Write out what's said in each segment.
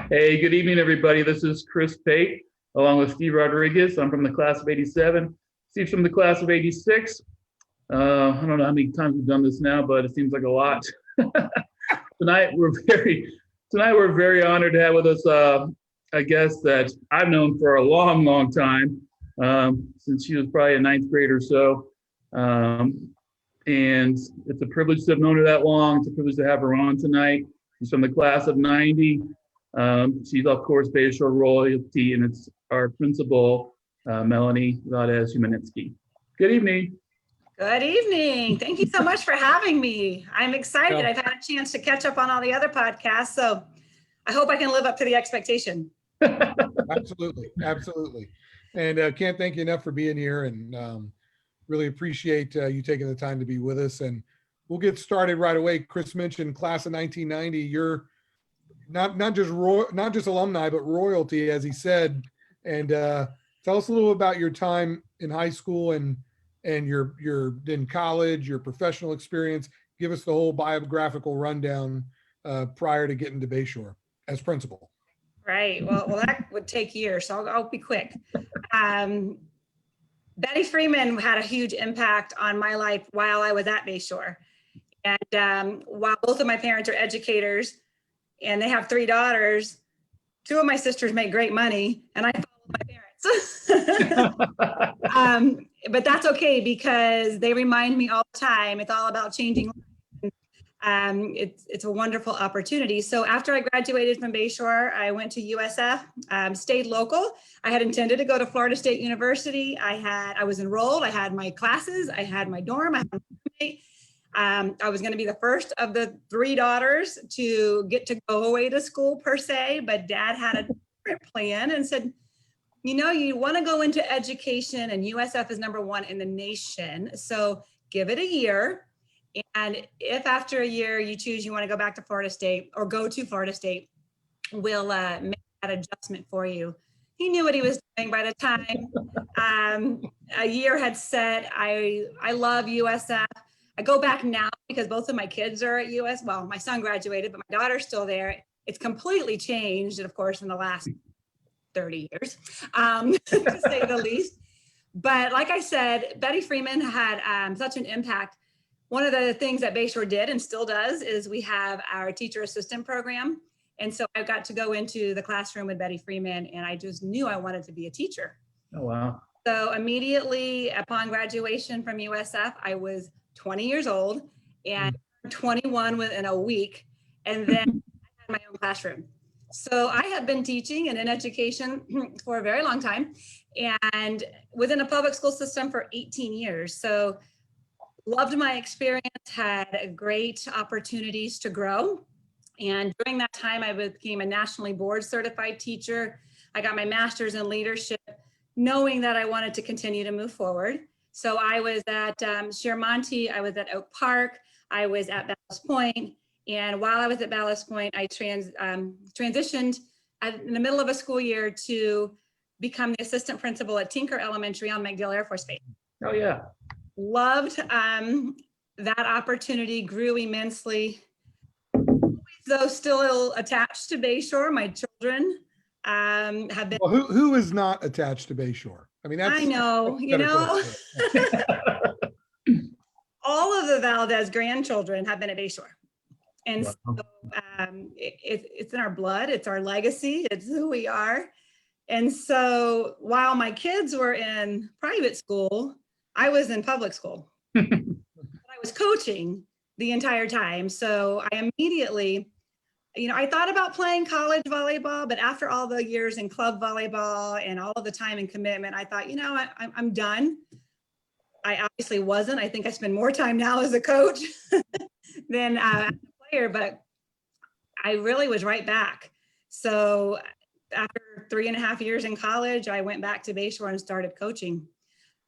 Hey, good evening, everybody. This is Chris Pate, along with Steve Rodriguez. I'm from the class of 87. Steve's from the class of 86. I don't know how many times we've done this now, but it seems like a lot. Tonight, we're very honored to have with us a guest that I've known for a long, long time, since she was probably a ninth grade or so. And it's a privilege to have known her that long. It's a privilege to have her on tonight. She's from the class of 90. She's, of course, Bayshore royalty, and it's our principal, Melanie Humenansky. Good evening. Good evening. Thank you so much for having me. I'm excited. I've had a chance to catch up on all the other podcasts, so I hope I can live up to the expectation. Absolutely. Absolutely. And can't thank you enough for being here, and really appreciate you taking the time to be with us. And we'll get started right away. Chris mentioned class of 1990. You're not just alumni, but royalty, as he said. And tell us a little about your time in high school and your in college, your professional experience. Give us the whole biographical rundown prior to getting to Bayshore as principal. Right. Well, that would take years, so I'll be quick. Betty Freeman had a huge impact on my life while I was at Bayshore. And while both of my parents are educators and they have 3 daughters, 2 of my sisters make great money, and I follow my parents. But that's okay, because they remind me all the time, it's all about changing lives. It's a wonderful opportunity. So after I graduated from Bayshore, I went to USF, stayed local. I had intended to go to Florida State University. I was enrolled, I had my classes, I had my dorm, I had my roommate. I was going to be the first of the 3 daughters to get to go away to school per se, but Dad had a different plan and said, you know, you want to go into education, and USF is #1 in the nation. So give it a year. And if after a year you choose you want to go back to Florida State or go to Florida State, we'll make that adjustment for you. He knew what he was doing by the time a year had set. I love USF. I go back now because both of my kids are at US. Well, my son graduated, but my daughter's still there. It's completely changed, of course, in the last 30 years, to say the least. But like I said, Betty Freeman had such an impact. One of the things that Bayshore did and still does is we have our teacher assistant program. And so I got to go into the classroom with Betty Freeman, and I just knew I wanted to be a teacher. Oh, wow. So immediately upon graduation from USF, I was 20 years old and 21 within a week. And then I had my own classroom. So I have been teaching and in education for a very long time, and within a public school system for 18 years. So loved my experience, had great opportunities to grow. And during that time, I became a nationally board certified teacher. I got my master's in leadership, knowing that I wanted to continue to move forward. So I was at Shermonte, I was at Oak Park, I was at Ballast Point. And while I was at Ballast Point, I transitioned in the middle of a school year to become the assistant principal at Tinker Elementary on MacDill Air Force Base. Oh, yeah. Loved that opportunity, grew immensely. Though still attached to Bayshore, my children have been. Well, who is not attached to Bayshore? I mean, that's. I know, you know. All of the Valdez grandchildren have been at Bayshore. And wow. So it's in our blood, it's our legacy, it's who we are. And so while my kids were in private school, I was in public school. But I was coaching the entire time. So I immediately, you know, I thought about playing college volleyball, but after all the years in club volleyball and all of the time and commitment, I thought, you know, I'm done. I obviously wasn't. I think I spend more time now as a coach than as a player, but I really was right back. So after 3.5 years in college, I went back to Bayshore and started coaching.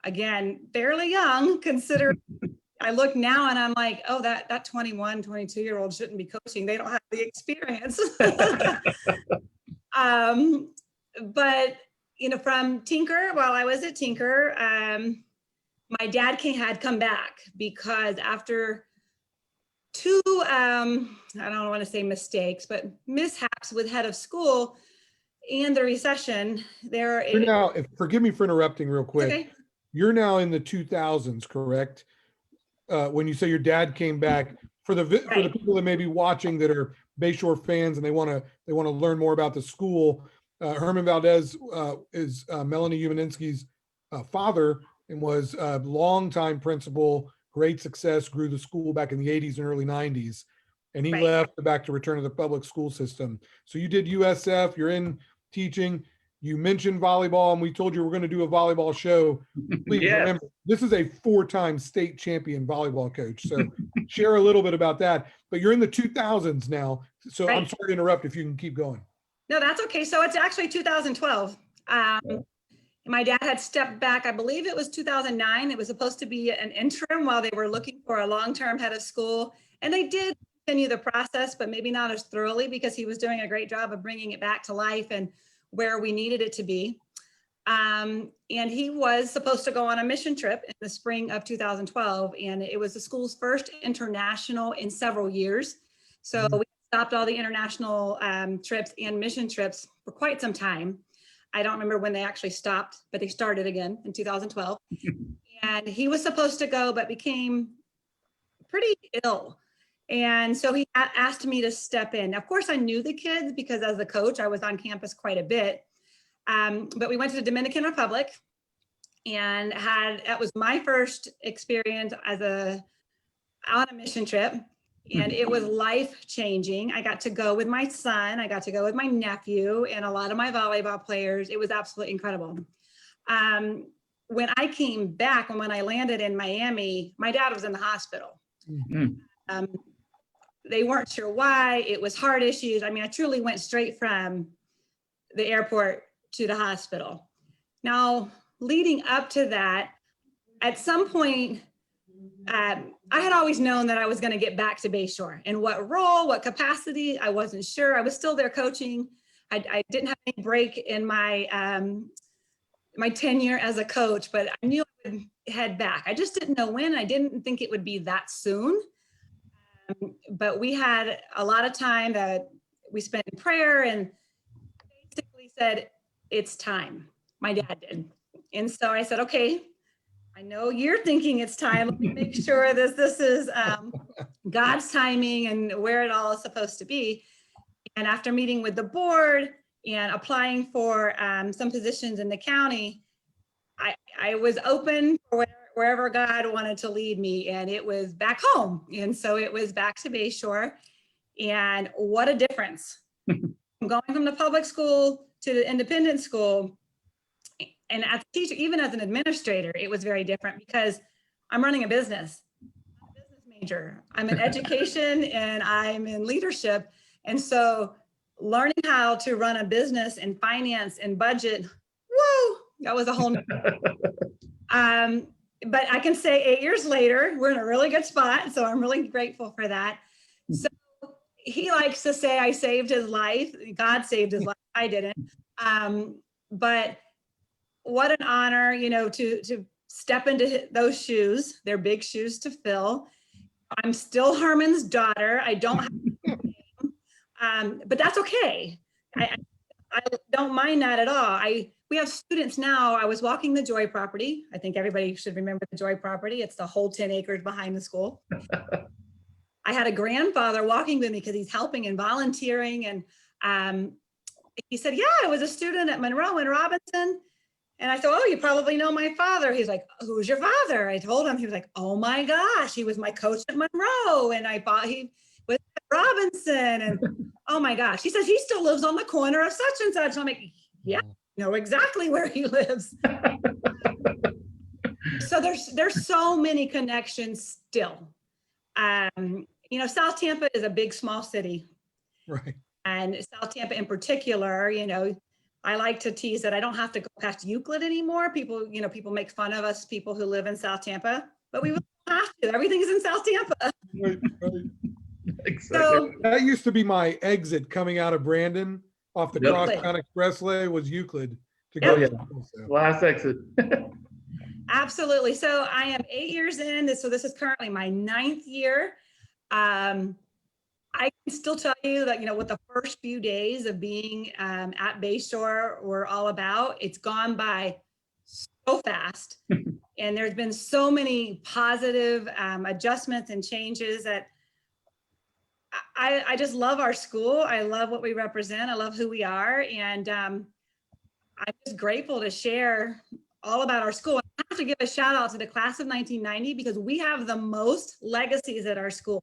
Again, fairly young, considering I look now and I'm like, oh, that 21, 22-year-old shouldn't be coaching. They don't have the experience. But, you know, from Tinker, while I was at Tinker, my dad had come back because after two, I don't want to say mistakes, but mishaps with head of school and the recession. You're now, forgive me for interrupting real quick. Okay. You're now in the 2000s, correct? When you say your dad came back, for the Right. people that may be watching that are Bayshore fans and they want to learn more about the school, Herman Valdez is Melanie Humenansky's father and was a longtime principal, great success, grew the school back in the 80s and early 90s. And he Right. left back to return to the public school system. So you did USF, you're in teaching. You mentioned volleyball, and we told you we're going to do a volleyball show. Please Yes. remember, this is a 4-time state champion volleyball coach. So share a little bit about that. But you're in the 2000s now. So I'm Right. sorry to interrupt if you can keep going. No, that's okay. So it's actually 2012. My dad had stepped back. I believe it was 2009. It was supposed to be an interim while they were looking for a long-term head of school. And they did continue the process, but maybe not as thoroughly because he was doing a great job of bringing it back to life and where we needed it to be. And he was supposed to go on a mission trip in the spring of 2012. And it was the school's first international in several years. So we stopped all the international trips and mission trips for quite some time. I don't remember when they actually stopped, but they started again in 2012. And he was supposed to go, but became pretty ill. And so he asked me to step in. Of course, I knew the kids because as a coach, I was on campus quite a bit. But we went to the Dominican Republic and that was my first experience on a mission trip. And it was life-changing. I got to go with my son, I got to go with my nephew and a lot of my volleyball players. It was absolutely incredible. When I came back and when I landed in Miami, my dad was in the hospital. They weren't sure why. It was heart issues. I mean, I truly went straight from the airport to the hospital. Now, leading up to that, at some point, I had always known that I was going to get back to Bayshore. In what role, what capacity, I wasn't sure. I was still there coaching. I didn't have any break in my my tenure as a coach, but I knew I would head back. I just didn't know when. I didn't think it would be that soon. But we had a lot of time that we spent in prayer and basically said, it's time. My dad did. And so I said, okay, I know you're thinking it's time. Let me make sure this is God's timing and where it all is supposed to be. And after meeting with the board and applying for some positions in the county, I was open for wherever God wanted to lead me, and it was back home. And so it was back to Bayshore, and what a difference. Going from the public school to the independent school, and as a teacher, even as an administrator, it was very different because I'm running a business. I'm a business major. I'm in education and I'm in leadership. And so learning how to run a business and finance and budget, whoa, that was a whole new. But I can say 8 years later, we're in a really good spot. So I'm really grateful for that. So he likes to say I saved his life. God saved his life. I didn't. But what an honor, you know, to step into those shoes. They're big shoes to fill. I'm still Herman's daughter. I don't have a name, but that's okay. I don't mind that at all. We have students now. I was walking the Joy property. I think everybody should remember the Joy property. It's the whole 10 acres behind the school. I had a grandfather walking with me because he's helping and volunteering. And he said, yeah, I was a student at Monroe and Robinson. And I said, oh, you probably know my father. He's like, who's your father? I told him. He was like, oh my gosh, he was my coach at Monroe. And I thought he was at Robinson. And oh my gosh, he says he still lives on the corner of such and such. I'm like, yeah, I know exactly where he lives. So there's so many connections still. You know, South Tampa is a big, small city. Right. And South Tampa in particular, you know, I like to tease that I don't have to go past Euclid anymore. People, you know, people make fun of us, people who live in South Tampa, but we don't have to. Everything's in South Tampa. Right. Exactly. So That used to be my exit coming out of Brandon off the Yep. Crosstown Expressway was Euclid to Oh, go. yeah. to school, so. Last exit. absolutely. So I am 8 years in. So this is currently my 9th year. I can still tell you that, what the first few days of being at Bayshore were all about. It's gone by so fast. And there's been so many positive adjustments and changes that I just love our school. I love what we represent. I love who we are. And I'm just grateful to share all about our school. I have to give a shout out to the class of 1990 because we have the most legacies at our school.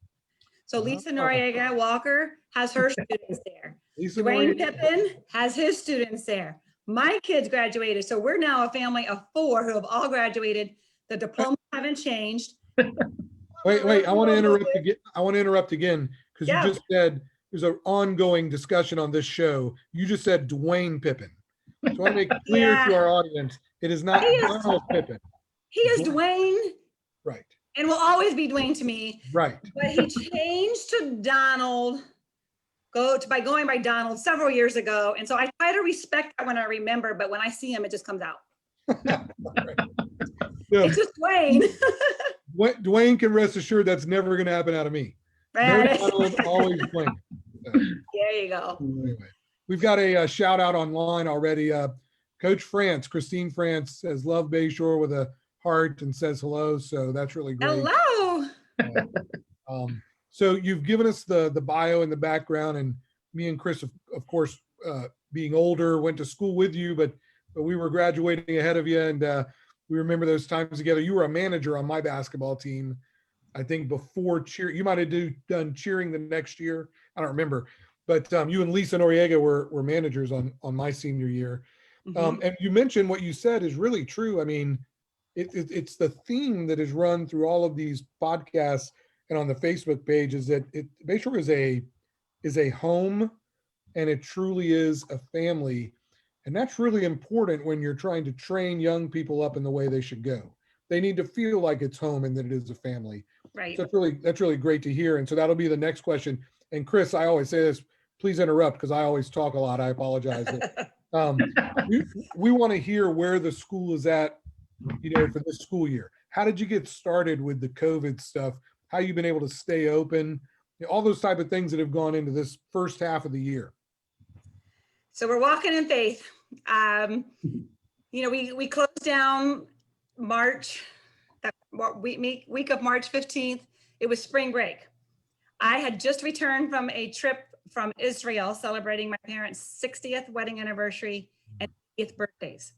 So Lisa Noriega Walker has her students there. Dwayne Pippin has his students there. My kids graduated. So we're now a family of 4 who have all graduated. The diplomas haven't changed. Wait, I want to interrupt again because Yeah. you just said there's an ongoing discussion on this show. You just said Dwayne Pippin. So I want to make clear to our audience, it is not Donald Pippin. He is Dwayne. Right. And will always be Dwayne to me. Right. But he changed to Donald, by going by Donald several years ago. And so I try to respect that when I remember, but when I see him, it just comes out. Right. It's just Dwayne. Dwayne can rest assured that's never going to happen out of me. Right. No Donald, always Dwayne. So, There you go. anyway, we've got a shout out online already. Coach France, Christine France, says love Bayshore with a heart and says hello. So that's really great. Hello. So you've given us the bio and the background, and me and Chris, of course, being older, went to school with you, but we were graduating ahead of you, and we remember those times together. You were a manager on my basketball team, I think before cheer. You might have done cheering the next year. I don't remember, but you and Lisa Noriega were managers on my senior year. Mhm. And you mentioned what you said is really true. I mean, it's the theme that is run through all of these podcasts and on the Facebook page is that Bayshore is a home, and it truly is a family. And that's really important when you're trying to train young people up in the way they should go. They need to feel like it's home and that it is a family. Right. So that's really great to hear. And so that'll be the next question. And Chris, I always say this, please interrupt because I always talk a lot. I apologize. We want to hear where the school is at, for this school year. How did you get started with the COVID stuff? How you've been able to stay open, all those type of things that have gone into this first half of the year. So we're walking in faith. We closed down March, that week of March 15th. It was spring break. I had just returned from a trip from Israel celebrating my parents' 60th wedding anniversary and 80th birthdays.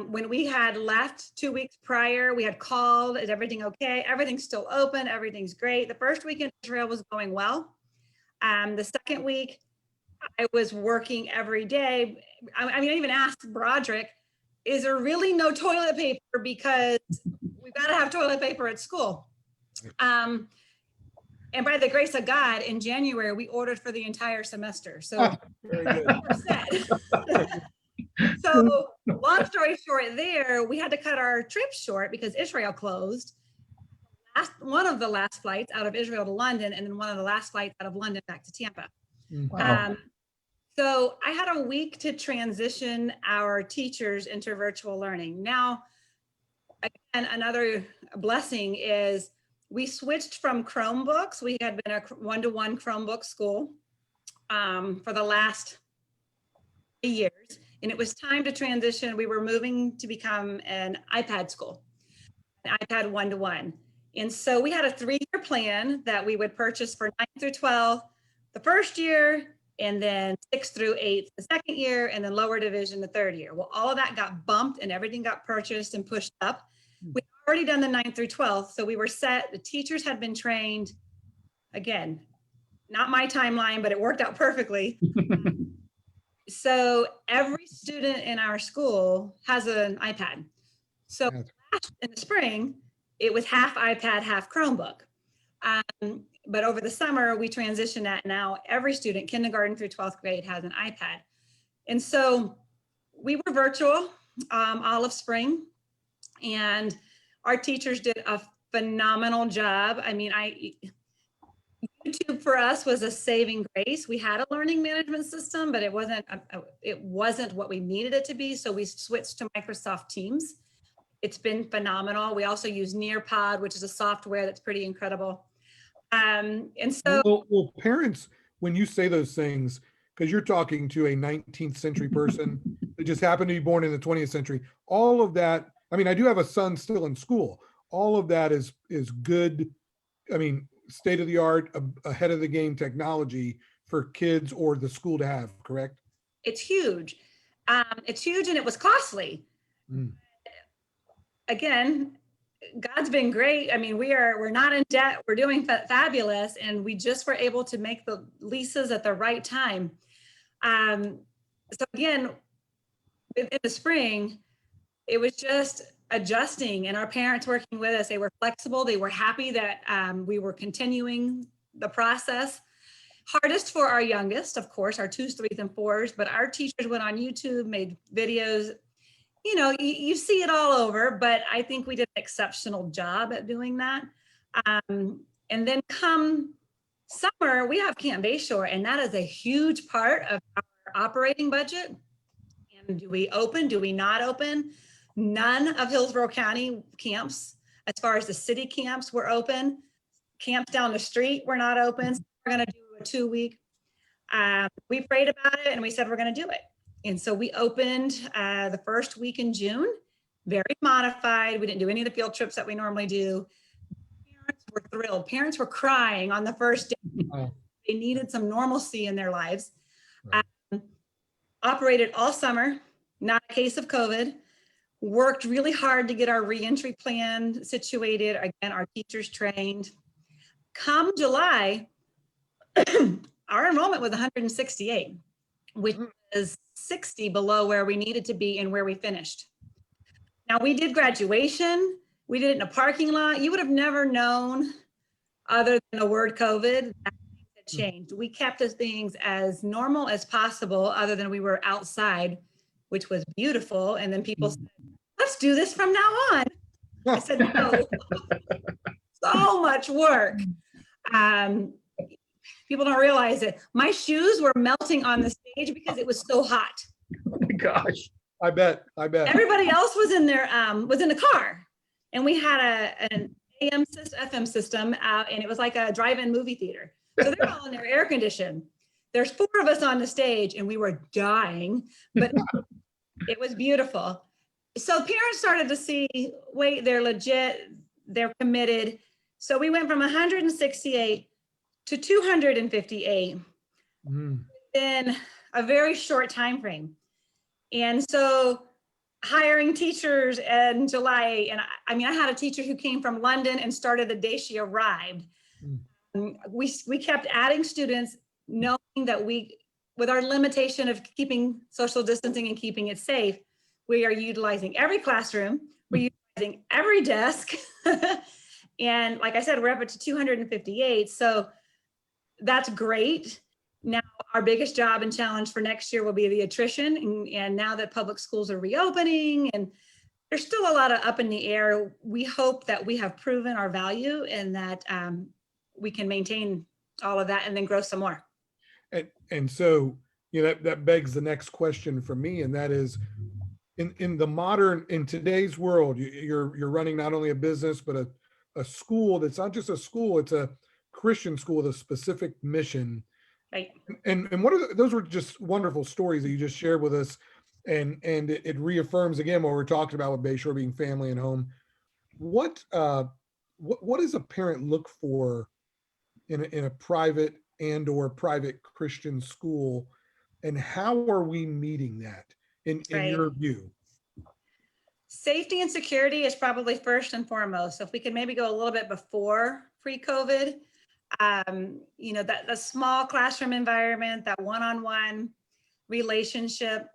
When we had left 2 weeks prior, we had called, is everything okay? Everything's still open, everything's great. The first week in Israel was going well. The second week, I was working every day. I even asked Broderick, is there really no toilet paper? Because we've got to have toilet paper at school. And by the grace of God, in January, we ordered for the entire semester. So Very good. we're set. So long story short there, we had to cut our trip short because Israel closed. One of the last flights out of Israel to London, and then one of the last flights out of London back to Tampa. Wow. So I had a week to transition our teachers into virtual learning. Now, again, another blessing is we switched from Chromebooks. We had been a one-to-one Chromebook school for the last 3 years. And it was time to transition. We were moving to become an iPad school, an iPad one-to-one. And so we had a 3-year plan that we would purchase for 9th through 12th the first year, and then 6th through 8th the second year, and then lower division the third year. Well, all of that got bumped and everything got purchased and pushed up. We'd already done the 9th through 12th, so we were set. The teachers had been trained. Again, not my timeline, but it worked out perfectly. So every student in our school has an iPad. So in the spring, it was half iPad, half Chromebook. But over the summer, we transitioned that. Now every student, kindergarten through 12th grade, has an iPad. And so we were virtual all of spring, and our teachers did a phenomenal job. I mean, YouTube for us was a saving grace. We had a learning management system, but it wasn't what we needed it to be. So we switched to Microsoft Teams. It's been phenomenal. We also use Nearpod, which is a software that's pretty incredible. And so Well, parents, when you say those things, because you're talking to a 19th century person that just happened to be born in the 20th century, all of that, I mean, I do have a son still in school. All of that is good. I mean, state of the art, ahead of the game technology for kids or the school to have, correct? it's huge. It's huge and it was costly. Mm. Again, God's been great. I mean, we're not in debt. We're doing fabulous, and we just were able to make the leases at the right time. So again, in the spring, it was just adjusting, and our parents working with us. They were flexible. They were happy that we were continuing the process. Hardest for our youngest, of course, our 2s, 3s, and 4s. But our teachers went on YouTube, made videos. You know, you see it all over, but I think we did an exceptional job at doing that. And then come summer, we have Camp Bayshore, and that is a huge part of our operating budget. And do we open? Do we not open? None of Hillsborough County camps, as far as the city camps, were open. Camps down the street were not open. So we're going to do a 2-week. We prayed about it and we said we're going to do it. And so we opened the first week in June, very modified. We didn't do any of the field trips that we normally do. Parents were thrilled. Parents were crying on the first day. Oh. They needed some normalcy in their lives. Right. Operated all summer, not a case of COVID. Worked really hard to get our reentry plan situated. Again, our teachers trained. Come July, our enrollment was 168, which is 60 below where we needed to be and where we finished. Now, we did graduation. We did it in a parking lot. You would have never known, other than the word COVID, that things had changed. We kept the things as normal as possible, other than we were outside, which was beautiful. And then people said, let's do this from now on. I said, no, so much work. People don't realize it. My shoes were melting on the stage because it was so hot. Oh my gosh. I bet. Everybody else was in their was in the car, and we had an AM FM system out, and it was like a drive-in movie theater. So they're all in their air conditioned. There's 4 of us on the stage, and we were dying, but it was beautiful. So parents started to see, wait, they're legit, they're committed. So we went from 168 to 258 in a very short time frame. And so hiring teachers in July, and I mean, I had a teacher who came from London and started the day she arrived. We kept adding students, knowing that with our limitation of keeping social distancing and keeping it safe, we are utilizing every classroom, we're utilizing every desk. And like I said, we're up to 258. So that's great. Now, our biggest job and challenge for next year will be the attrition. And now that public schools are reopening and there's still a lot of up in the air, we hope that we have proven our value and that we can maintain all of that and then grow some more. And so, you know, that begs the next question for me, and that is, in today's world, you're running not only a business, but a school that's not just a school, it's a Christian school with a specific mission. Right. And those were just wonderful stories that you just shared with us. And it reaffirms again what we're talking about with Bayshore being family and home. What does a parent look for in a private or private Christian school, and how are we meeting that in your view? Safety and security is probably first and foremost. So if we could maybe go a little bit before pre-COVID, you know, that the small classroom environment, that one-on-one relationship.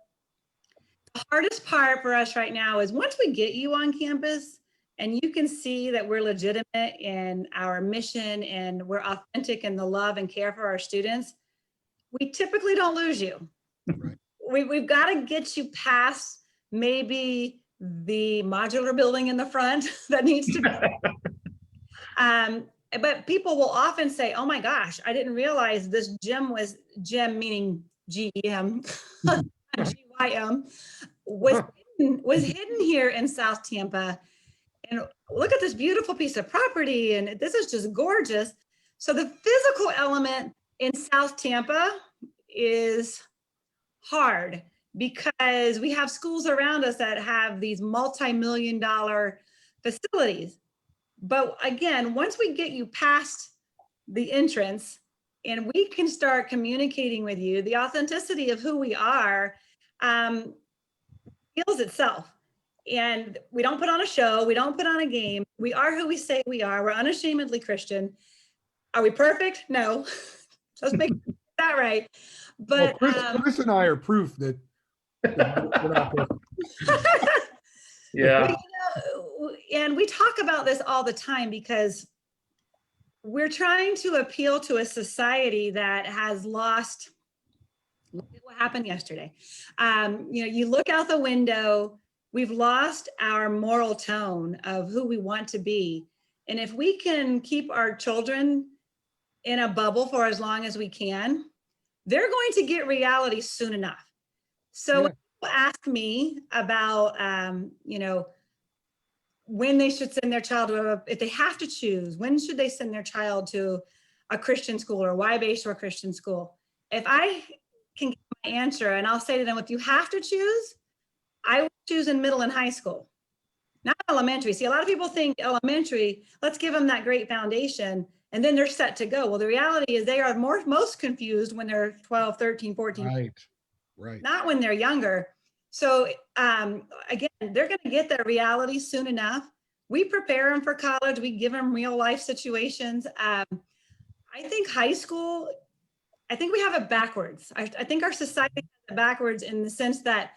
The hardest part for us right now is once we get you on campus and you can see that we're legitimate in our mission and we're authentic in the love and care for our students, we typically don't lose you. Right. We've got to get you past maybe the modular building in the front that needs to be. But people will often say, oh my gosh, I didn't realize this gym meaning GEM, GYM, was hidden here in South Tampa. And look at this beautiful piece of property. And this is just gorgeous. So the physical element in South Tampa is hard because we have schools around us that have these multi-million-dollar facilities. But again, once we get you past the entrance and we can start communicating with you, the authenticity of who we are feels itself. And we don't put on a show, we don't put on a game. We are who we say we are. We're unashamedly Christian. Are we perfect? No. Let's make that right. But well, Chris and I are proof that we're not perfect. Yeah. And we talk about this all the time because we're trying to appeal to a society that has lost. Look at what happened yesterday. You look out the window, we've lost our moral tone of who we want to be. And if we can keep our children in a bubble for as long as we can, they're going to get reality soon enough. So when people ask me about, when they should send their child to, if they have to choose, when should they send their child to a Christian school or why Bayshore Christian school? If I can get my answer, and I'll say to them, if you have to choose, I would choose in middle and high school, not elementary. See, a lot of people think elementary, let's give them that great foundation, and then they're set to go. Well, the reality is they are most confused when they're 12, 13, 14. Right. Not when they're younger. So again, they're going to get their reality soon enough. We prepare them for college. We give them real life situations. I think high school, I think we have it backwards. I think our society has it backwards in the sense that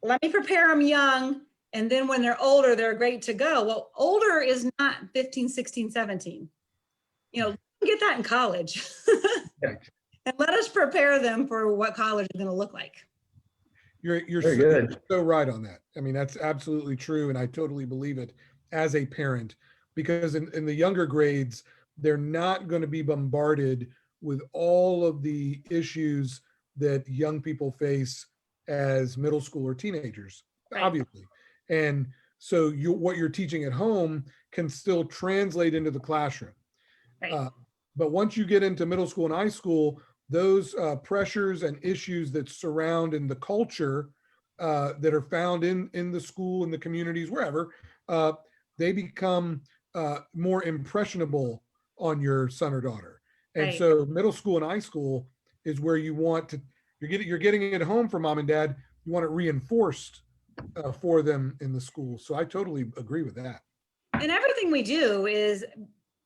let me prepare them young, and then when they're older, they're great to go. Well, older is not 15, 16, 17. Get that in college. And let us prepare them for what college is going to look like. You're so right on that. I mean, that's absolutely true. And I totally believe it as a parent, because in the younger grades, they're not going to be bombarded with all of the issues that young people face as middle school or teenagers, obviously. And so what you're teaching at home can still translate into the classroom. But once you get into middle school and high school, those pressures and issues that surround in the culture that are found in the school, in the communities, wherever, they become more impressionable on your son or daughter. And so middle school and high school is where you want to, you're getting it home from mom and dad, you want it reinforced for them in the school. So I totally agree with that. And everything we do is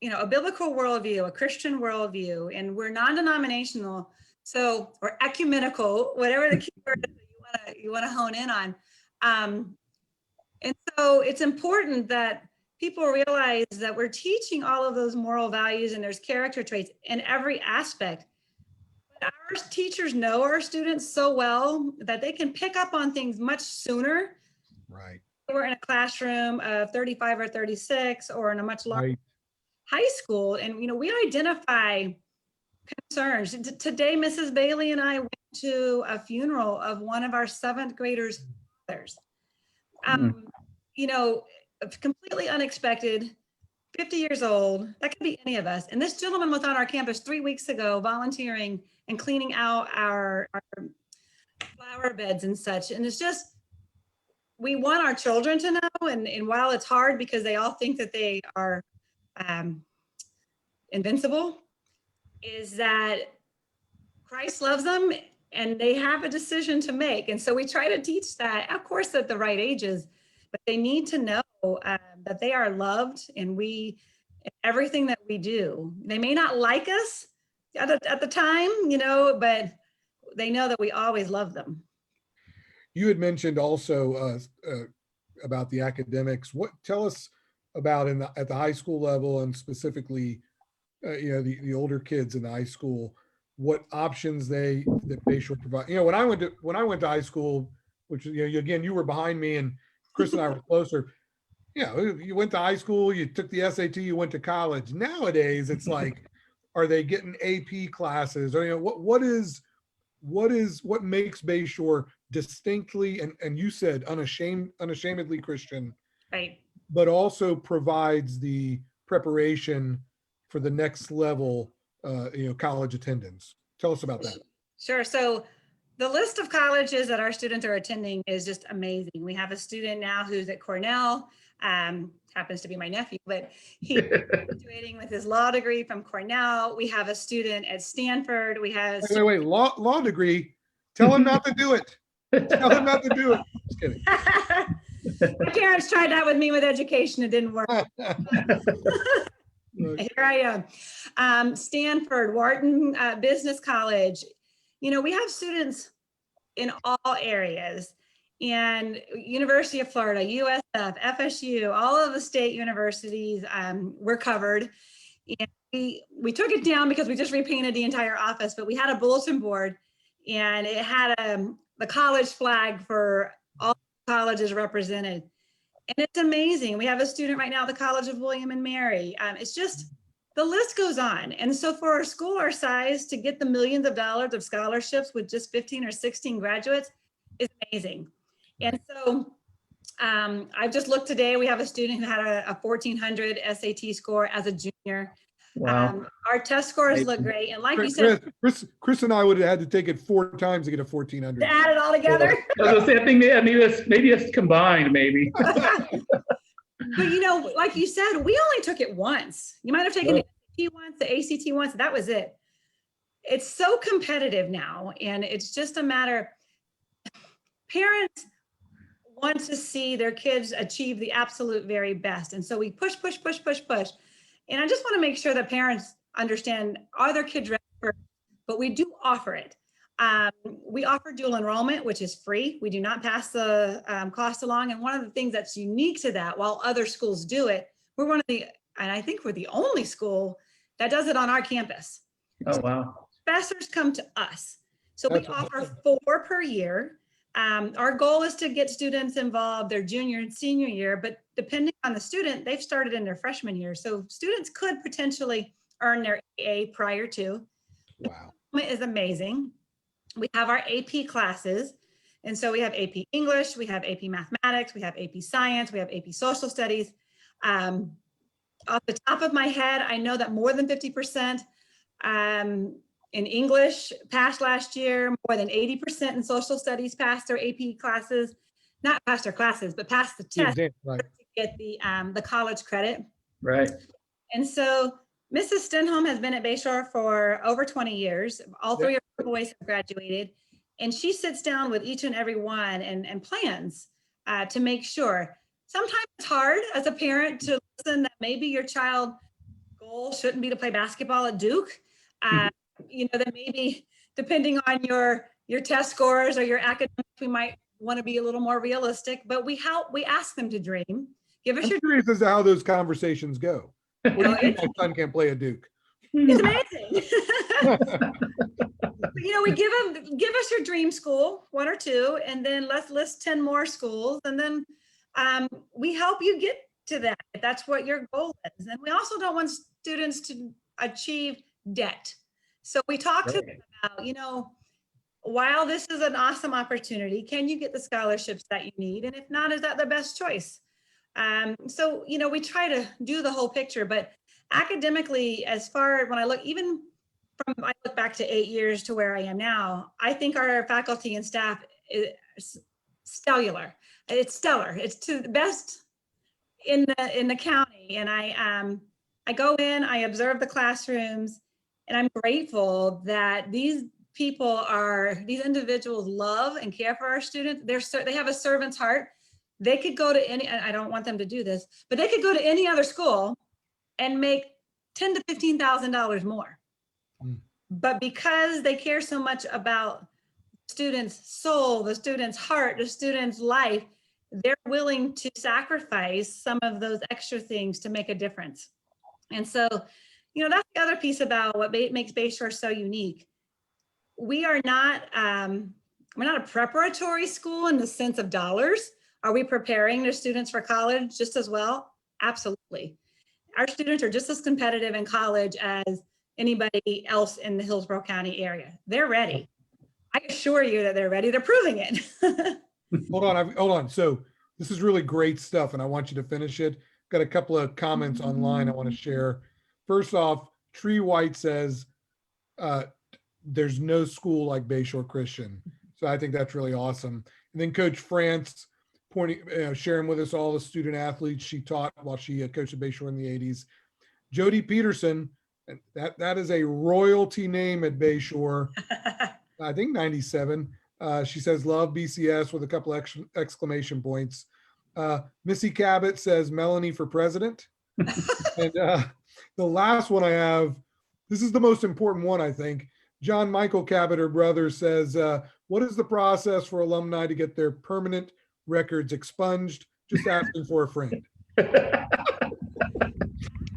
a biblical worldview, a Christian worldview, and we're non-denominational, or ecumenical, whatever the key word is you want to hone in on. And so it's important that people realize that we're teaching all of those moral values and there's character traits in every aspect. But our teachers know our students so well that they can pick up on things much sooner. Right. We're in a classroom of 35 or 36 or in a much larger high school, and we identify concerns. Today, Mrs. Bailey and I went to a funeral of one of our 7th graders' fathers. Completely unexpected, 50 years old. That could be any of us. And this gentleman was on our campus 3 weeks ago, volunteering and cleaning out our flower beds and such. And it's just, we want our children to know. And while it's hard because they all think that they are invincible, is that Christ loves them and they have a decision to make. And so we try to teach that, of course, at the right ages, but they need to know that they are loved, and everything that we do, they may not like us at the time, but they know that we always love them. You had mentioned also about the academics. Tell us about at the high school level, and specifically, the older kids in the high school, what options that Bayshore provide. When I went to high school, which again, you were behind me, and Chris and I were closer. You went to high school, you took the SAT, you went to college. Nowadays, it's like, are they getting AP classes, or what makes Bayshore distinctly, and you said unashamedly Christian, right? But also provides the preparation for the next level, college attendance. Tell us about that. Sure. So the list of colleges that our students are attending is just amazing. We have a student now who's at Cornell, happens to be my nephew, but he's graduating with his law degree from Cornell. We have a student at Stanford. We have Wait, law degree. Tell him not to do it. Tell him not to do it. Just kidding. My parents tried that with me with education. It didn't work. Here I am. Stanford, Wharton Business College. We have students in all areas, and University of Florida, USF, FSU, all of the state universities were covered. And we took it down because we just repainted the entire office, but we had a bulletin board, and it had the college flag for all colleges represented. And it's amazing. We have a student right now at the College of William and Mary. It's just, the list goes on. And so for a school our size to get the millions of dollars of scholarships with just 15 or 16 graduates is amazing. And so I've just looked today, we have a student who had a 1400 SAT score as a junior. Wow. Our test scores look great. And like you said, Chris and I would have had to take it 4 times to get a 1400. to add it all together. I was saying, maybe it's combined, maybe. But like you said, we only took it once. You might have taken the ACT once, the ACT once, that was it. It's so competitive now, and it's just a matter, parents want to see their kids achieve the absolute very best. And so we push. And I just want to make sure that parents understand, are their kids ready for it? But we do offer it. We offer dual enrollment, which is free. We do not pass the cost along. And one of the things that's unique to that, while other schools do it, we're one of the, and I think we're the only school that does it on our campus. Oh, wow. Professors come to us. So we offer 4 per year. Our goal is to get students involved their junior and senior year, but depending on the student, they've started in their freshman year. So students could potentially earn their A prior to. Wow. It is amazing. We have our AP classes. And so we have AP English, we have AP Mathematics, we have AP Science, we have AP Social Studies. Off the top of my head, I know that more than 50% in English passed last year, more than 80% in Social Studies passed their AP classes, not passed their classes, but passed the test Right. to get the college credit. Right. And so Mrs. Stenholm has been at Bayshore for over 20 years. All 3 of her boys have graduated, and she sits down with each and every one and plans to make sure. Sometimes it's hard as a parent to listen that maybe your child goal shouldn't be to play basketball at Duke. That maybe depending on your test scores or your academics, we might want to be a little more realistic, but we ask them to dream. Give us I'm curious as to how those conversations go. What do you think my son can't play a Duke? It's amazing. We give us your dream school, 1 or 2, and then let's list 10 more schools, and then we help you get to that if that's what your goal is. And we also don't want students to achieve debt. So we talk to them about, while this is an awesome opportunity, can you get the scholarships that you need? And if not, is that the best choice? So, we try to do the whole picture, but academically, when I look back to 8 years to where I am now, I think our faculty and staff is stellar. It's stellar. It's to the best in the county. And I go in, I observe the classrooms, and I'm grateful that these individuals love and care for our students. They have a servant's heart. They could go to I don't want them to do this, but they could go to any other school and make $10,000 to $15,000 more. But because they care so much about students' soul, the student's heart, the student's life, they're willing to sacrifice some of those extra things to make a difference. And so, that's the other piece about what makes Bayshore so unique. We're not a preparatory school in the sense of dollars. Are we preparing the students for college just as well? Absolutely. Our students are just as competitive in college as anybody else in the Hillsborough County area. They're ready. I assure you that they're ready. They're proving it. Hold on. So this is really great stuff, and I want you to finish it. Got a couple of comments online I want to share. First off, Tree White says there's no school like Bayshore Christian. So I think that's really awesome. And then Coach France sharing with us all the student athletes she taught while she coached at Bayshore in the 80s. Jody Peterson, that is a royalty name at Bayshore. I think 97. She says, love BCS with a couple exclamation points. Missy Cabot says, Melanie for president. And the last one I have, this is the most important one, I think. John Michael Cabot, her brother, says, what is the process for alumni to get their permanent records expunged? Just asking for a friend.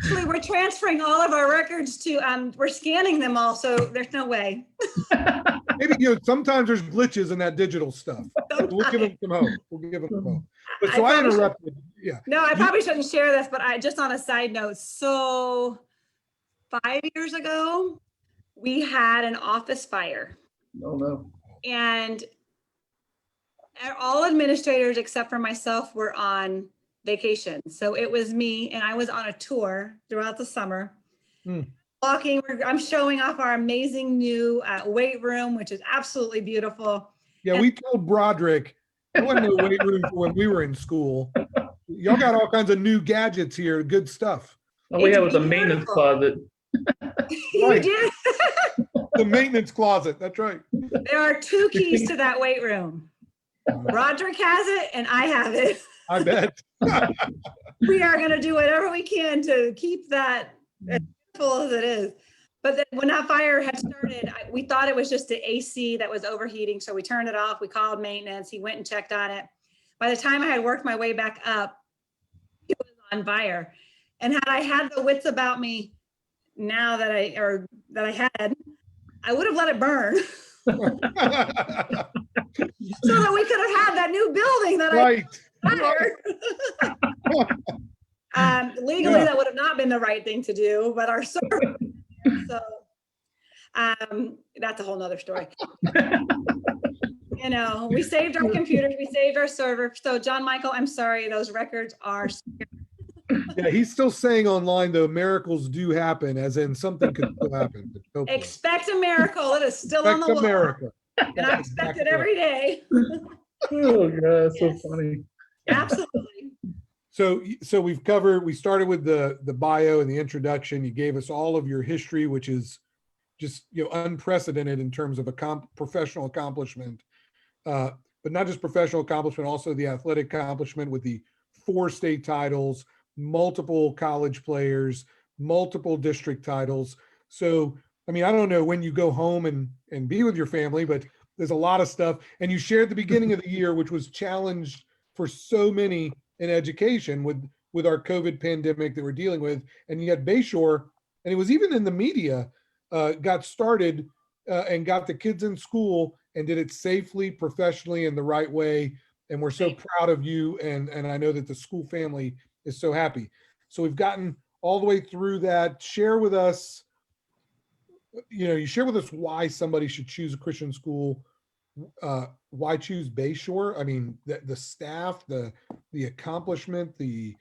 Actually, we're transferring all of our records to, we're scanning them all, so there's no way. Maybe, sometimes there's glitches in that digital stuff. We'll give them some hope. But so I interrupted. Yeah. No, I probably shouldn't share this, but just on a side note, so 5 years ago, we had an office fire. Oh, no. And all administrators except for myself were on vacation. So it was me, and I was on a tour throughout the summer. Walking, I'm showing off our amazing new weight room, which is absolutely beautiful. Yeah, and we told Broderick, there wasn't no weight room when we were in school. Y'all got all kinds of new gadgets here, good stuff. All we had was a maintenance closet. You did? The maintenance closet, that's right. There are 2 keys to that weight room. Broderick has it, and I have it. I bet. We are going to do whatever we can to keep that as beautiful as it is. But then when that fire had started, we thought it was just the AC that was overheating. So we turned it off. We called maintenance. He went and checked on it. By the time I had worked my way back up, it was on fire. And had I had the wits about me now that I had, I would have let it burn. So that we could have had that new building that legally, that would have not been the right thing to do, but our server. So that's a whole nother story. We saved our computers, we saved our server. So John Michael, I'm sorry, those records are. Yeah, he's still saying online though, miracles do happen, as in something could still happen. Expect a miracle. It is still on the wall. America. And I expect it every day. Oh God, so funny. Absolutely. So we started with the bio and the introduction. You gave us all of your history, which is just unprecedented in terms of professional accomplishment, but not just professional accomplishment, also the athletic accomplishment with the 4 state titles, multiple college players, multiple district titles. So, I mean, I don't know when you go home and be with your family, but there's a lot of stuff. And you shared the beginning of the year, which was challenged for so many in education with our COVID pandemic that we're dealing with. And you had Bayshore, and it was even in the media, got started and got the kids in school and did it safely, professionally, in the right way. And we're so proud of you. And I know that the school family is so happy. So we've gotten all the way through that. Share with us, you share with us why somebody should choose a Christian school. Why choose Bayshore? I mean, the staff, the accomplishment, the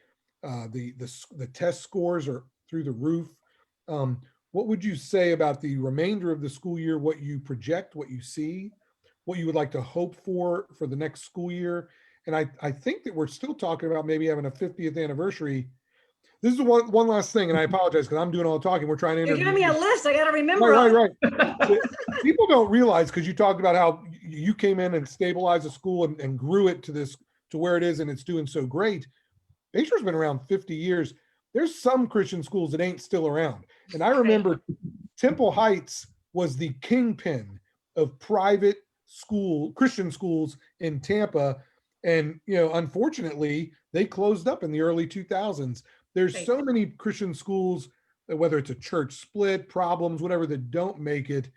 test scores are through the roof. What would you say about the remainder of the school year? What you project, what you see, what you would like to hope for the next school year? And I think that we're still talking about maybe having a 50th anniversary. This is one last thing, and I apologize because I'm doing all the talking. We're trying to You're giving me a list. I got to remember. Right. People don't realize, because you talked about how you came in and stabilized the school and grew it to where it is, and it's doing so great. Bayshore's been around 50 years. There's some Christian schools that ain't still around. And I remember Temple Heights was the kingpin of private Christian schools in Tampa. And, unfortunately, they closed up in the early 2000s. There's so many Christian schools, whether it's a church split, problems, whatever, that don't make it.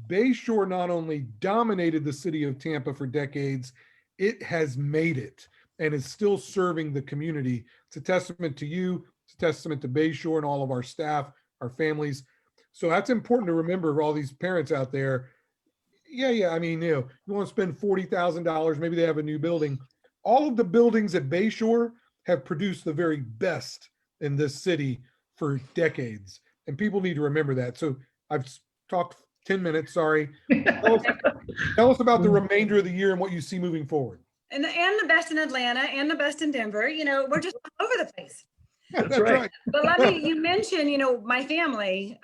Bayshore not only dominated the city of Tampa for decades, it has made it and is still serving the community. It's a testament to you. It's a testament to Bayshore and all of our staff, our families. So that's important to remember for all these parents out there. Yeah. I mean, you want to spend $40,000, maybe they have a new building. All of the buildings at Bayshore have produced the very best in this city for decades. And people need to remember that. So I've talked 10 minutes, sorry. Tell us about the remainder of the year and what you see moving forward. And the best in Atlanta and the best in Denver. You know, we're just all over the place. That's right. But you mentioned, you know, my family.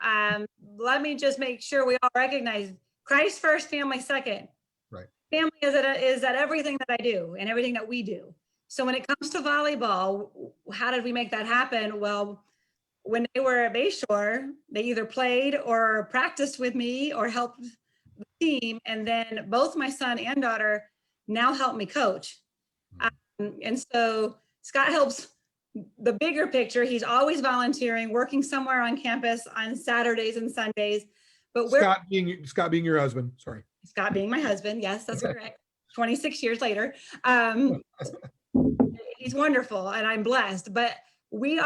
Let me just make sure we all recognize Christ first, family second. Right. Family is at everything that I do and everything that we do. So when it comes to volleyball, how did we make that happen? Well, when they were at Bayshore, they either played or practiced with me or helped the team. And then both my son and daughter now help me coach. And so Scott helps the bigger picture. He's always volunteering, working somewhere on campus on Saturdays and Sundays. But Scott being your husband, sorry. Scott being my husband, yes, that's correct. 26 years later. He's wonderful and I'm blessed, but we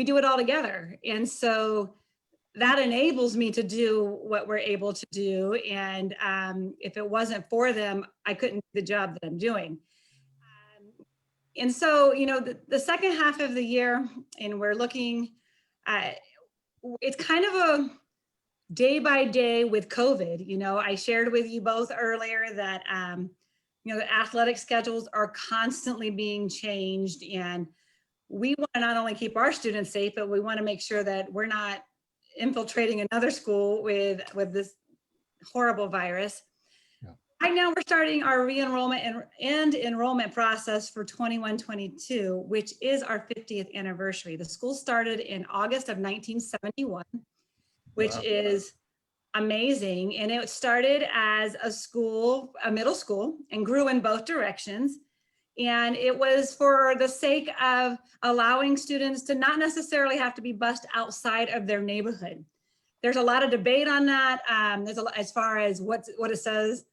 do it all together. And so that enables me to do what we're able to do. And if it wasn't for them, I couldn't do the job that I'm doing. And so, you know, the second half of the year, and we're looking at, it's kind of a day by day with COVID. You know, I shared with you both earlier that, you know, the athletic schedules are constantly being changed, and we want to not only keep our students safe, but we want to make sure that we're not infiltrating another school with this horrible virus. Yeah. Right now, we're starting our re-enrollment and enrollment process for 21-22, which is our 50th anniversary. The school started in August of 1971, which is amazing. And it started as a middle school, and grew in both directions. And it was for the sake of allowing students to not necessarily have to be bused outside of their neighborhood. There's a lot of debate on that. There's as far as what it says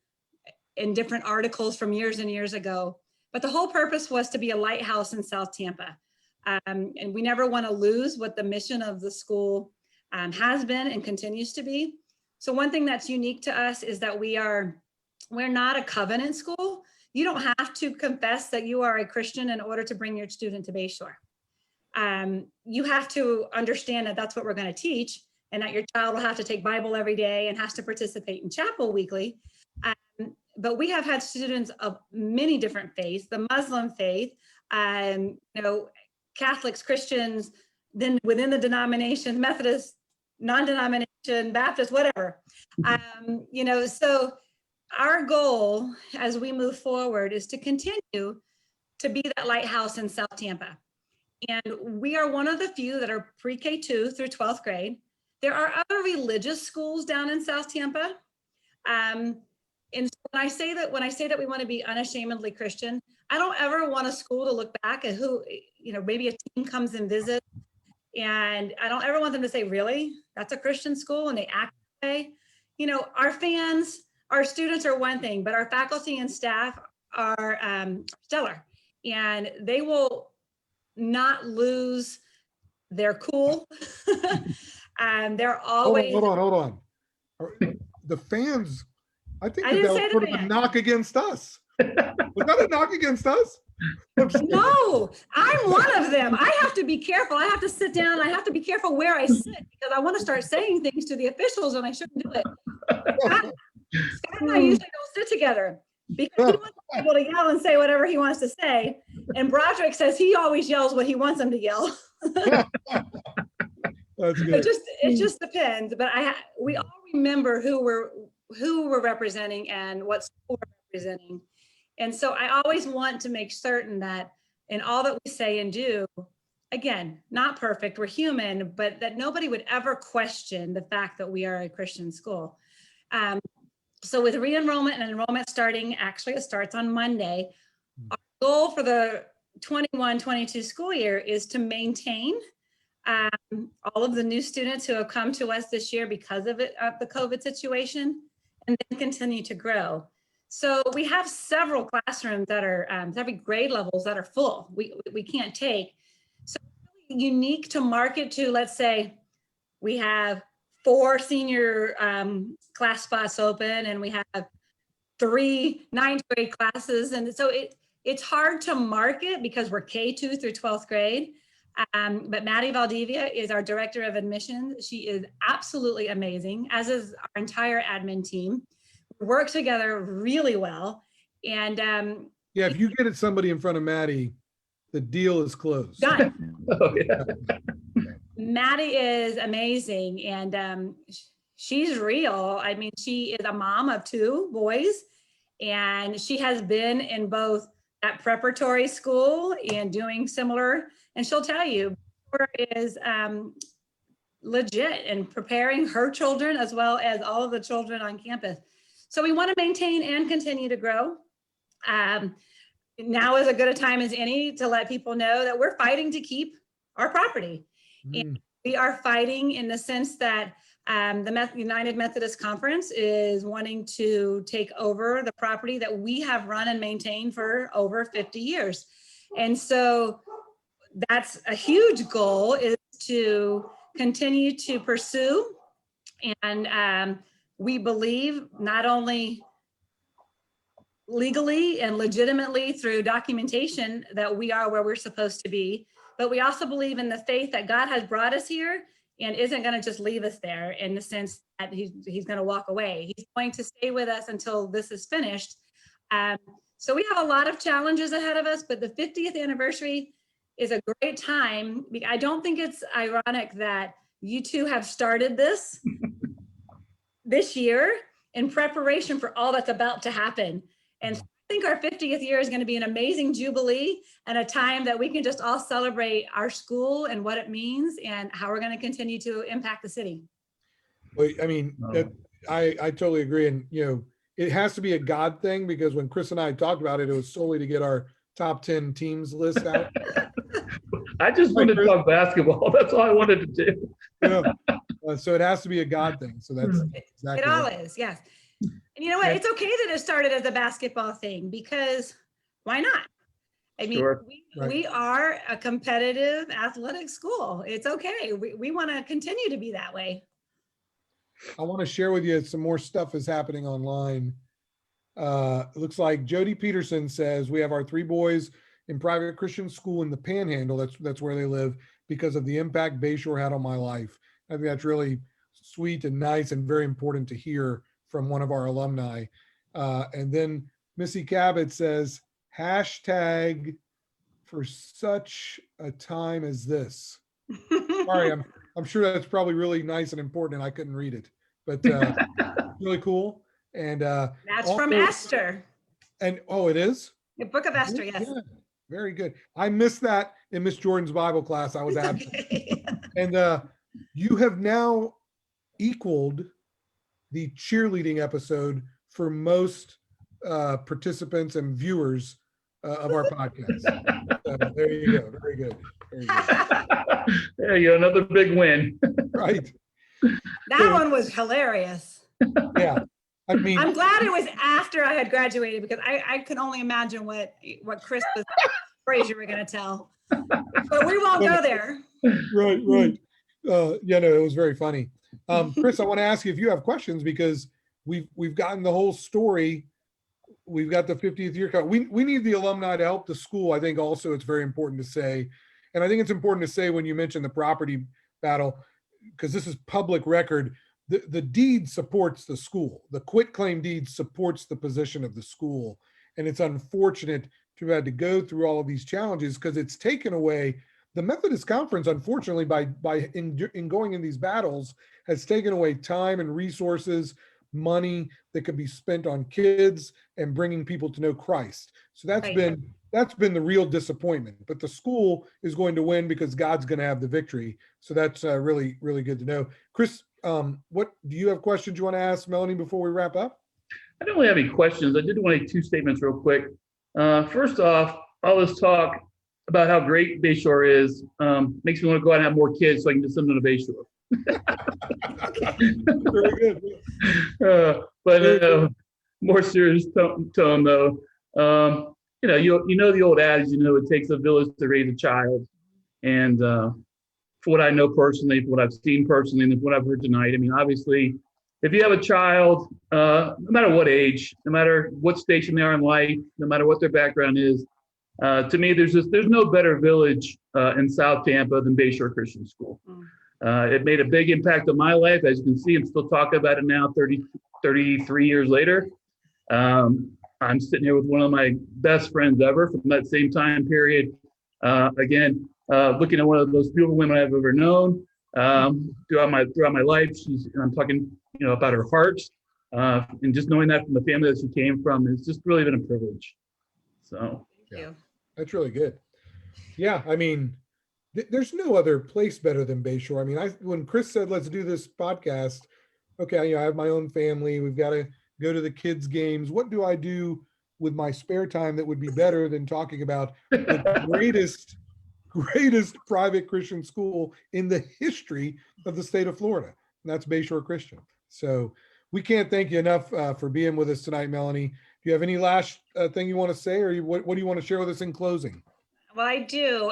in different articles from years and years ago. But the whole purpose was to be a lighthouse in South Tampa. And we never want to lose what the mission of the school has been and continues to be. So one thing that's unique to us is that we're not a covenant school. You don't have to confess that you are a Christian in order to bring your student to Bayshore. You have to understand that that's what we're going to teach, and that your child will have to take Bible every day and has to participate in chapel weekly. But we have had students of many different faiths, the Muslim faith, you know, Catholics, Christians, then within the denomination, Methodist, non-denomination, Baptist, whatever. You know, so our goal as we move forward is to continue to be that lighthouse in South Tampa. And we are one of the few that are pre-K 2 through 12th grade. There are other religious schools down in South Tampa. And so when I say that we want to be unashamedly Christian, I don't ever want a school to look back at who, you know, maybe a team comes and visits, and I don't ever want them to say, really, that's a Christian school, and they act that way. You know, our fans, our students are one thing, but our faculty and staff are stellar, and they will not lose their cool. They're always. Hold on. The fans, I think that was sort of a knock against us. Was that a knock against us? No, I'm one of them. I have to be careful. I have to sit down. I have to be careful where I sit, because I want to start saying things to the officials and I shouldn't do it. Scott and I usually don't sit together because he wants to be able to yell and say whatever he wants to say. And Broderick says he always yells what he wants him to yell. That's good. It just depends. But we all remember who we're representing and what school we're representing. And so I always want to make certain that in all that we say and do, again, not perfect, we're human, but that nobody would ever question the fact that we are a Christian school. So with re-enrollment and enrollment starting, actually it starts on Monday. Our goal for the 21-22 school year is to maintain all of the new students who have come to us this year because of the COVID situation, and then continue to grow. So we have several classrooms that are, every grade levels that are full. We can't take. So it's really unique to market to, let's say, we have 4 senior class spots open, and we have 3 9th grade classes. And so it's hard to market because we're K2 through 12th grade. But Maddie Valdivia is our director of admissions. She is absolutely amazing, as is our entire admin team. We work together really well. And Yeah, if you get somebody in front of Maddie, the deal is closed. done. Oh, yeah. Maddie is amazing, and she's real. I mean, she is a mom of 2 boys, and she has been in both at preparatory school and doing similar. And she'll tell you, is legit in preparing her children as well as all of the children on campus. So we want to maintain and continue to grow. Now is as good a time as any to let people know that we're fighting to keep our property. And we are fighting in the sense that the United Methodist Conference is wanting to take over the property that we have run and maintained for over 50 years. And so that's a huge goal, is to continue to pursue. And we believe not only legally and legitimately through documentation that we are where we're supposed to be, but we also believe in the faith that God has brought us here and isn't going to just leave us there in the sense that he's going to walk away. He's going to stay with us until this is finished. So we have a lot of challenges ahead of us, but the 50th anniversary is a great time. I don't think it's ironic that you two have started this year in preparation for all that's about to happen. And I think our 50th year is going to be an amazing jubilee and a time that we can just all celebrate our school and what it means and how we're going to continue to impact the city. Well, I mean, I totally agree. And, it has to be a God thing, because when Chris and I talked about it, it was solely to get our top 10 teams list out. I just wanted to talk basketball. That's all I wanted to do. So it has to be a God thing. So that's exactly it all right. is, yes. And you know what? It's okay that it started as a basketball thing, because why not? I mean, Sure. we are a competitive athletic school. It's okay. We want to continue to be that way. I want to share with you some more stuff is happening online. It looks like Jody Peterson says we have our 3 boys in private Christian school in the Panhandle. That's where they live, because of the impact Bayshore had on my life. I think that's really sweet and nice and very important to hear from one of our alumni. And then Missy Cabot says, hashtag for such a time as this. Sorry, I'm sure that's probably really nice and important, and I couldn't read it, but really cool. And That's also, from Esther. And it is? The book of Esther, yes. Good. Very good. I missed that in Miss Jordan's Bible class. I was absent. Okay. And you have now equaled the cheerleading episode for most participants and viewers of our podcast. So there you go. Very good. Very good. There you go, another big win. Right. That one was hilarious. Yeah. I mean, I'm glad it was after I had graduated, because I could only imagine what Chris was stories you were going to tell. But we won't go there. Right. It was very funny. Chris, I want to ask you if you have questions, because we've gotten the whole story. We've got the 50th year. We need the alumni to help the school. I think also it's very important to say, and I think it's important to say when you mention the property battle, because this is public record, the deed supports the school. The quitclaim deed supports the position of the school. And it's unfortunate to have had to go through all of these challenges, because it's taken away the Methodist Conference, unfortunately, in going in these battles, has taken away time and resources, money that could be spent on kids and bringing people to know Christ. So that's been the real disappointment. But the school is going to win, because God's going to have the victory. So that's really, really good to know. Chris, what do you have questions you want to ask Melanie before we wrap up? I don't really have any questions. I did want to make 2 statements real quick. First off, all this talk about how great Bayshore is makes me want to go out and have more kids so I can just send them to Bayshore. Very good. But more serious tone though. You know the old adage, it takes a village to raise a child. And for what I know personally, for what I've seen personally, and what I've heard tonight, I mean, obviously, if you have a child, no matter what age, no matter what station they are in life, no matter what their background is, To me, there's no better village in South Tampa than Bayshore Christian School. It made a big impact on my life. As you can see, I'm still talking about it now, 33 years later. I'm sitting here with one of my best friends ever from that same time period. Again, looking at one of those beautiful women I've ever known throughout my life. I'm talking, about her heart, and just knowing that from the family that she came from, it's just really been a privilege. So, Thank you. That's really good. Yeah, I mean, there's no other place better than Bayshore. I mean, when Chris said, let's do this podcast, okay, I have my own family. We've got to go to the kids' games. What do I do with my spare time that would be better than talking about the greatest private Christian school in the history of the state of Florida? And that's Bayshore Christian. So we can't thank you enough for being with us tonight, Melanie. Do you have any last thing you want to say, or what do you want to share with us in closing? Well, I do.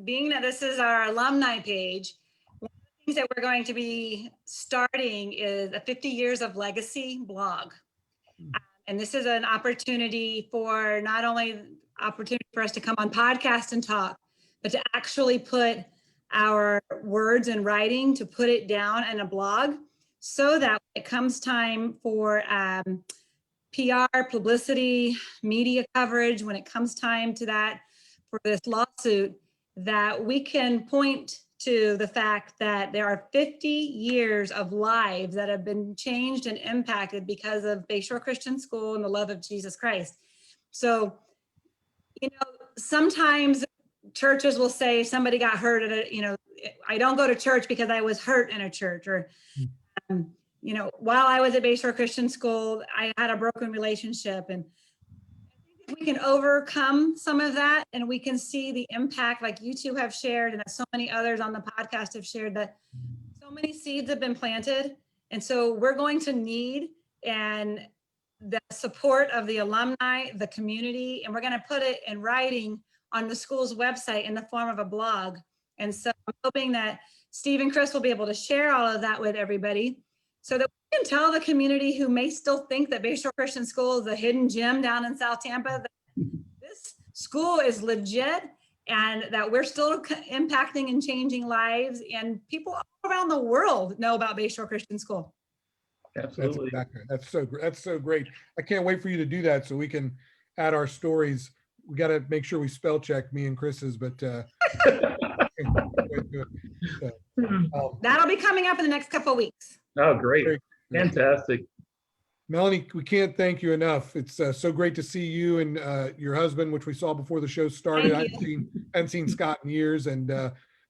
Being that this is our alumni page, one of the things that we're going to be starting is a 50 years of legacy blog. And this is an opportunity for not only opportunity for us to come on podcast and talk, but to actually put our words in writing, to put it down in a blog, so that when it comes time for PR, publicity, media coverage, when it comes time to that, for this lawsuit, that we can point to the fact that there are 50 years of lives that have been changed and impacted because of Bayshore Christian School and the love of Jesus Christ. So, sometimes churches will say somebody got hurt at I don't go to church because I was hurt in a church, or, while I was at Bayshore Christian School, I had a broken relationship. And if we can overcome some of that, and we can see the impact, like you two have shared, and that so many others on the podcast have shared, that so many seeds have been planted. And so we're going to need the support of the alumni, the community, and we're going to put it in writing on the school's website in the form of a blog. And so I'm hoping that Steve and Chris will be able to share all of that with everybody, so that we can tell the community who may still think that Bayshore Christian School is a hidden gem down in South Tampa, that this school is legit, and that we're still impacting and changing lives, and people all around the world know about Bayshore Christian School. absolutely. That's so great. I can't wait for you to do that so we can add our stories. We got to make sure we spell check me and Chris's, but That'll be coming up in the next couple of weeks. Oh, great. Fantastic. Melanie, we can't thank you enough. It's so great to see you and your husband, which we saw before the show started. I hadn't seen Scott in years, and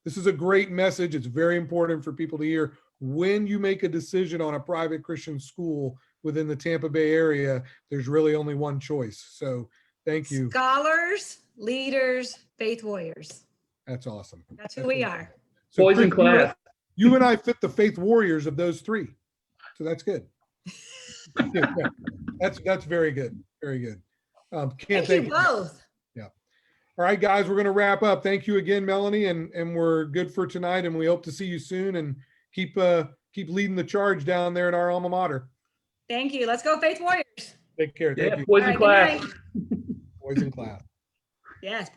this is a great message. It's very important for people to hear. When you make a decision on a private Christian school within the Tampa Bay area, there's really only one choice. So thank you. Scholars, leaders, faith warriors. That's awesome. That's who we are. So Boys in Chris, class. you and I fit the faith warriors of those three. So that's good. Yeah, that's very good. Very good. Can't Thank you both. Yeah. All right, guys, we're going to wrap up. Thank you again, Melanie, and we're good for tonight, and we hope to see you soon, and keep leading the charge down there in our alma mater. Thank you. Let's go, faith warriors. Take care. Thank you. Boys in class. Good night. Boys in class. Yes.